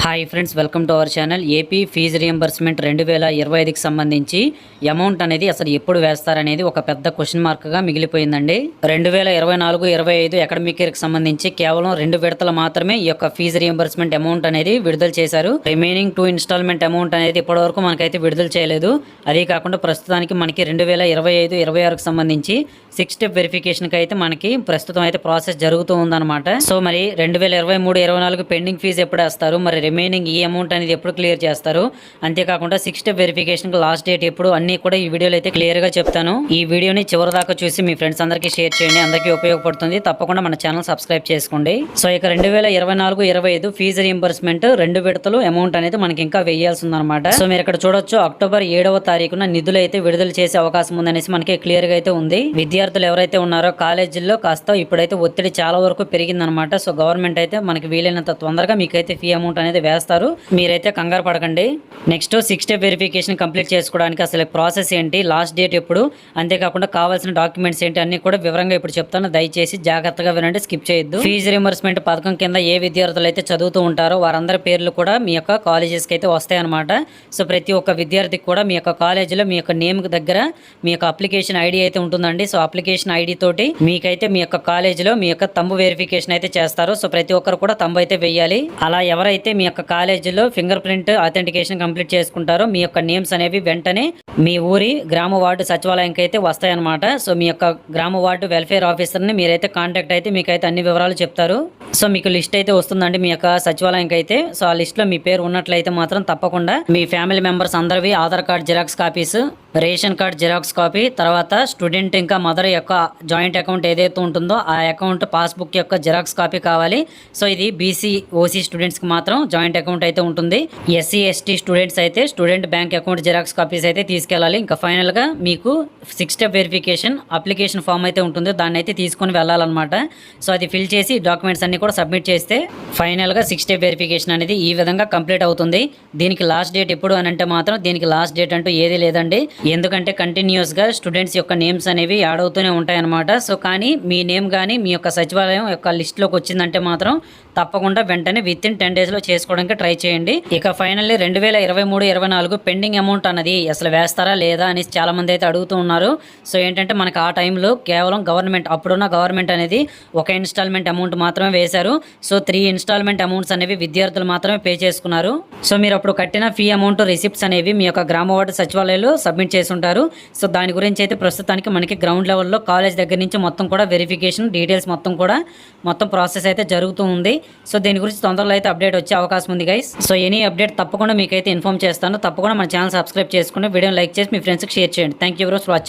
Hi friends, welcome to our channel. AP fee reimbursement 2025కి సంబంధించి amount అనేది అసలు ఎప్పుడు వేస్తారనేది ఒక పెద్ద క్వశ్చన్ మార్క్గా మిగిలిపోయిందండి. 2024-25 అకాడమిక్ ఇయర్కి సంబంధించి కేవలం 2 విడతలు మాత్రమే ఈ యొక్క ఫీజు రియంబర్స్మెంట్ అమౌంట్ అనేది విడుదల చేశారు. రిమైనింగ్ 2 ఇన్స్టాల్మెంట్ అమౌంట్ అనేది ఇప్పటివరకు మనకైతే విడుదల చేయలేదు. అదే కాకుండా ప్రస్తుతానికి మనకి 2025-26కి సంబంధించి 6 స్టెప్ వెరిఫికేషన్కి అయితే మనకి ప్రస్తుతం అయితే ప్రాసెస్ జరుగుతూ ఉందన్నమాట. సో మరి 2023-24 పెండింగ్ ఫీజు ఎప్పుడు వేస్తారు, మరి రిమైనింగ్ ఈ అమౌంట్ అనేది ఎప్పుడు క్లియర్ చేస్తారు, అంతేకాకుండా 6 స్టెప్ వెరిఫికేషన్ లాస్ట్ డేట్ ఎప్పుడు, అన్ని కూడా ఈ వీడియోలో అయితే క్లియర్ గా చెప్తాను. ఈ వీడియోని చివరి దాకా చూసి మీ ఫ్రెండ్స్ అందరికీ షేర్ చేయండి, అందరికీ ఉపయోగపడుతుంది. తప్పకుండా మన ఛానల్ సబ్స్క్రైబ్ చేసుకోండి. సో ఇక 2024-25 ఫీజు రీయింబర్స్మెంట్ 2 విడతలు అమౌంట్ అనేది మనకి ఇంకా వేయాల్సి ఉందన్నమాట. సో మీరు ఇక్కడ చూడొచ్చు, అక్టోబర్ 7వ తారీఖున నిధులు అయితే విడుదల చేసే అవకాశం ఉందనేసి మనకి క్లియర్ గా అయితే ఉంది. విద్యార్థులు ఎవరైతే ఉన్నారో కాలేజీల్లో కాస్త ఇప్పుడైతే ఒత్తిడి చాలా వరకు పెరిగిందనమాట. సో గవర్నమెంట్ అయితే మనకి వీలైనంత తొందరగా మీకైతే ఫీ అమౌంట్ అనేది వేస్తారు, మీరైతే కంగారు పడకండి. నెక్స్ట్ 6 స్టెప్ వెరిఫికేషన్ కంప్లీట్ చేసుకోవడానికి అసలు ప్రాసెస్ ఏంటి, లాస్ట్ డేట్ ఎప్పుడు, అంతేకాకుండా కావాల్సిన డాక్యుమెంట్స్ ఏంటి అన్ని కూడా వివరంగా ఇప్పుడు చెప్తాను. దయచేసి జాగ్రత్తగా వినండి, స్కిప్ చేయొద్దు. ఫీజు రియంబర్స్మెంట్ పథకం కింద ఏ విద్యార్థులు అయితే చదువుతూ ఉంటారో వారందరి పేర్లు కూడా మీ యొక్క కాలేజెస్కి అయితే వస్తాయి అనమాట. సో ప్రతి ఒక్క విద్యార్థికి కూడా మీ యొక్క కాలేజీలో మీ యొక్క నేమ్ దగ్గర మీ యొక్క అప్లికేషన్ ఐడి అయితే ఉంటుందండి. సో అప్లికేషన్ ఐడి తోటి మీకైతే మీ యొక్క కాలేజీలో మీ యొక్క తంబు వెరిఫికేషన్ అయితే చేస్తారు. సో ప్రతి ఒక్కరు కూడా తంబు అయితే వెయ్యాలి. అలా ఎవరైతే మీ యొక్క కాలేజీలో ఫింగర్ ప్రింట్ అథెంటికేషన్ కంప్లీట్ చేసుకుంటారో మీ యొక్క నేమ్స్ అనేవి వెంటనే మీ ఊరి గ్రామ వార్డు సచివాలయంకి అయితే వస్తాయన్నమాట. సో మీ యొక్క గ్రామ వార్డు వెల్ఫేర్ ఆఫీసర్ని మీరైతే కాంటాక్ట్ అయితే మీకైతే అన్ని వివరాలు చెప్తారు. సో మీకు లిస్ట్ అయితే వస్తుందండి మీ యొక్క సచివాలయంకి అయితే. సో ఆ లిస్ట్ లో మీ పేరు ఉన్నట్లయితే మాత్రం తప్పకుండా మీ ఫ్యామిలీ మెంబర్స్ అందరివి Aadhaar card xerox copies, ration card xerox copy, తర్వాత స్టూడెంట్ ఇంకా మదర్ యొక్క జాయింట్ అకౌంట్ ఏదైతే ఉంటుందో ఆ అకౌంట్ పాస్బుక్ యొక్క జిరాక్స్ కాపీ కావాలి. సో ఇది బీసీ ఓసీ స్టూడెంట్స్కి మాత్రం జాయింట్ అకౌంట్ అయితే ఉంటుంది. ఎస్సీ ఎస్టీ స్టూడెంట్స్ అయితే student bank account xerox copies అయితే తీసుకెళ్ళాలి. ఇంకా ఫైనల్గా మీకు 6 స్టెప్ వెరిఫికేషన్ అప్లికేషన్ ఫామ్ అయితే ఉంటుంది, దాన్ని అయితే తీసుకొని వెళ్ళాలన్నమాట. సో అది ఫిల్ చేసి డాక్యుమెంట్స్ అన్ని కూడా సబ్మిట్ చేస్తే ఫైనల్గా 6 స్టెప్ వెరిఫికేషన్ అనేది ఈ విధంగా కంప్లీట్ అవుతుంది. దీనికి లాస్ట్ డేట్ ఎప్పుడు అని అంటే మాత్రం దీనికి లాస్ట్ డేట్ అంటూ ఏది లేదండి. ఎందుకంటే కంటిన్యూస్గా స్టూడెంట్స్ యొక్క నేమ్స్ అనేవి యాడ్ అవుతూనే ఉంటాయి అనమాట. సో కానీ మీ నేమ్ కానీ మీ యొక్క సచివాలయం యొక్క లిస్ట్లోకి వచ్చిందంటే మాత్రం తప్పకుండా వెంటనే విత్ ఇన్ 10 డేస్లో చేసుకోవడానికి ట్రై చేయండి. ఇక ఫైనల్లీ 2023-24 పెండింగ్ అమౌంట్ అన్నది అసలు వేస్తారా లేదా అని చాలా మంది అయితే అడుగుతూ ఉన్నారు. సో ఏంటంటే మనకు ఆ టైంలో కేవలం గవర్నమెంట్, అప్పుడున్న గవర్నమెంట్ అనేది ఒక ఇన్స్టాల్మెంట్ అమౌంట్ మాత్రమే వేశారు. సో 3 ఇన్స్టాల్మెంట్ అమౌంట్స్ అనేవి విద్యార్థులు మాత్రమే పే చేసుకున్నారు. సో మీరు అప్పుడు కట్టిన ఫీ అమౌంట్ రిసిప్ట్స్ అనేవి మీ యొక్క గ్రామ వార్డు సచివాలయంలో సబ్మిట్ చేసి ఉంటారు. సో దాని గురించి అయితే ప్రస్తుతానికి మనకి గ్రౌండ్ లెవెల్లో కాలేజ్ దగ్గర నుంచి మొత్తం కూడా వెరిఫికేషన్ డీటెయిల్స్ మొత్తం ప్రాసెస్ అయితే జరుగుతూ ఉంది. సో దీని గురించి తొందరలో అయితే అప్డేట్ వచ్చే అవకాశం ఉంది గైస్. సో ఎనీ అప్డేట్ తప్పకుండా మీకైతే ఇన్ఫార్మ్ చేస్తాను. తప్పకుండా మన ఛానల్ సబ్స్క్రైబ్ చేసుకుని వీడియోని లైక్ చేసి మీ ఫ్రెండ్స్కి షేర్ చేయండి. Thank you for watching.